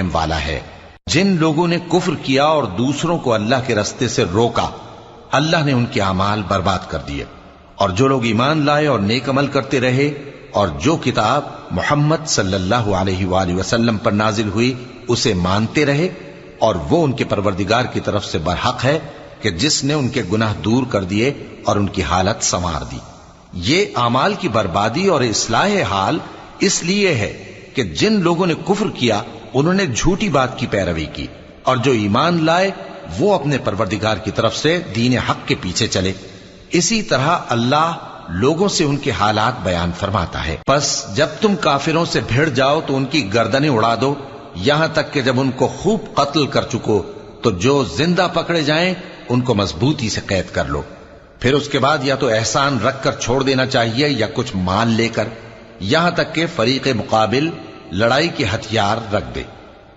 رحم والا ہے۔ جن لوگوں نے کفر کیا اور دوسروں کو اللہ کے رستے سے روکا، اللہ نے ان کے اعمال برباد کر دیے، اور جو لوگ ایمان لائے اور نیک عمل کرتے رہے اور جو کتاب محمد صلی اللہ علیہ وآلہ وسلم پر نازل ہوئی اسے مانتے رہے، اور وہ ان کے پروردگار کی طرف سے برحق ہے کہ جس نے ان کے گناہ دور کر دیے اور ان کی حالت سنوار دی۔ یہ اعمال کی بربادی اور اصلاح حال اس لیے ہے کہ جن لوگوں نے کفر کیا انہوں نے جھوٹی بات کی پیروی کی، اور جو ایمان لائے وہ اپنے پروردگار کی طرف سے دین حق کے پیچھے چلے۔ اسی طرح اللہ لوگوں سے ان کے حالات بیان فرماتا ہے۔ پس جب تم کافروں سے بھیڑ جاؤ تو ان کی گردنیں اڑا دو، یہاں تک کہ جب ان کو خوب قتل کر چکو تو جو زندہ پکڑے جائیں ان کو مضبوطی سے قید کر لو، پھر اس کے بعد یا تو احسان رکھ کر چھوڑ دینا چاہیے یا کچھ مال لے کر، یہاں تک کہ فریق مقابل لڑائی کے ہتھیار رکھ دے۔